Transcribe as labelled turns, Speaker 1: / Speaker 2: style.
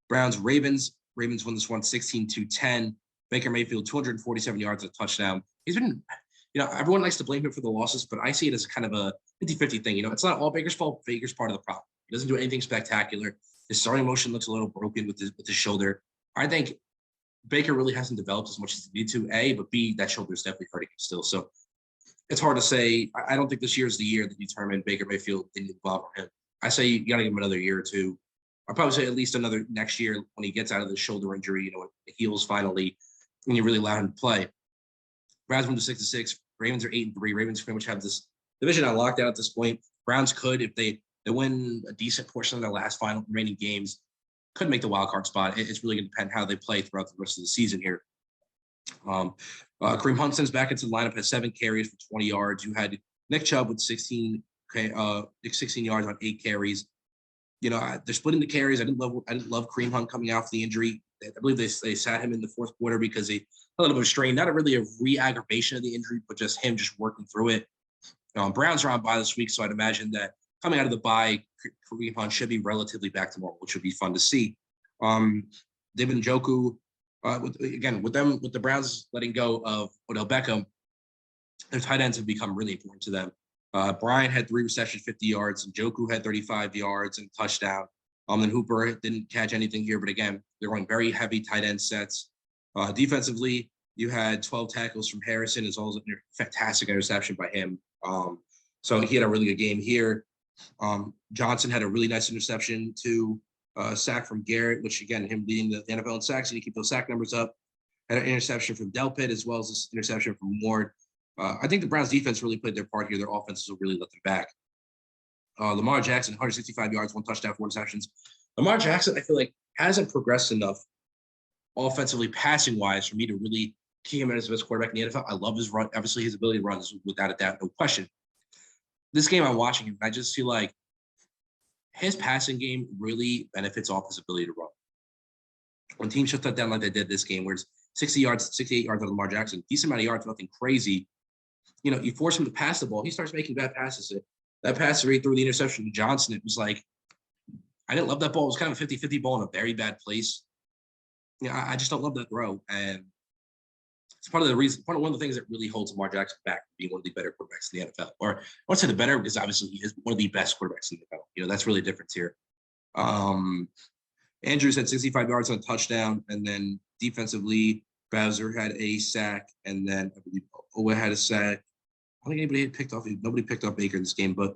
Speaker 1: Browns, Ravens. Ravens won this one 16-10. Baker Mayfield, 247 yards and a touchdown. He's been, everyone likes to blame him for the losses, but I see it as kind of a 50-50 thing. It's not all Baker's fault. Baker's part of the problem. He doesn't do anything spectacular. His starting motion looks a little broken with his shoulder. I think Baker really hasn't developed as much as he needed to, A, but B, that shoulder is definitely hurting him still. So it's hard to say. I don't think this year is the year that determined Baker Mayfield didn't involve him. I say you got to give him another year or two. I'd probably say at least another next year when he gets out of the shoulder injury, when it heals finally, and you really allow him to play. Browns went to 6-6. Ravens are 8-3. Ravens pretty much have this division on lockdown at this point. Browns could, if they win a decent portion of their last final remaining games, could make the wild card spot. It's really going to depend how they play throughout the rest of the season here. Kareem Hunt's back into the lineup, has 7 carries for 20 yards. You had Nick Chubb with 16 yards on 8 carries. They're splitting the carries. I didn't love Kareem Hunt coming off the injury. I believe they sat him in the fourth quarter because they a little bit of strain, not really a re-aggravation of the injury, but just him just working through it. Browns are on bye this week, so I'd imagine that coming out of the bye, Kareem Hunt should be relatively back to normal, which would be fun to see. David Njoku, with the Browns letting go of Odell Beckham, their tight ends have become really important to them. Bryant had 3 receptions, 50 yards. Njoku had 35 yards and a touchdown. Then Hooper didn't catch anything here, but again, they're going very heavy tight end sets. Defensively, you had 12 tackles from Harrison, as well as a fantastic interception by him. So he had a really good game here. Johnson had a really nice interception to sack from Garrett, which again, him leading the NFL in sacks, and he keep those sack numbers up. Had an interception from Delpit, as well as this interception from Ward. I think the Browns defense really played their part here. Their offenses will really let them back. Lamar Jackson, 165 yards, 1 touchdown, 4 interceptions. Lamar Jackson, I feel like, hasn't progressed enough offensively, passing-wise, for me to really key him as the best quarterback in the NFL. I love his run. Obviously, his ability to run is without a doubt, no question. This game, I'm watching him, and I just feel like his passing game really benefits off his ability to run. When teams shut that down like they did this game, where it's 60 yards, 68 yards on Lamar Jackson, decent amount of yards, nothing crazy. You force him to pass the ball, he starts making bad passes. That pass right through the interception to Johnson, it was like, I didn't love that ball. It was kind of a 50-50 ball in a very bad place. I just don't love that throw. And it's part of the reason, one of the things that really holds Lamar Jackson back from being one of the better quarterbacks in the NFL. Or I won't say the better, because obviously he is one of the best quarterbacks in the NFL. That's really a difference here. Andrews had 65 yards on a touchdown, and then defensively, Bowser had a sack, and then I believe Owe had a sack. I don't think nobody picked off Baker in this game, but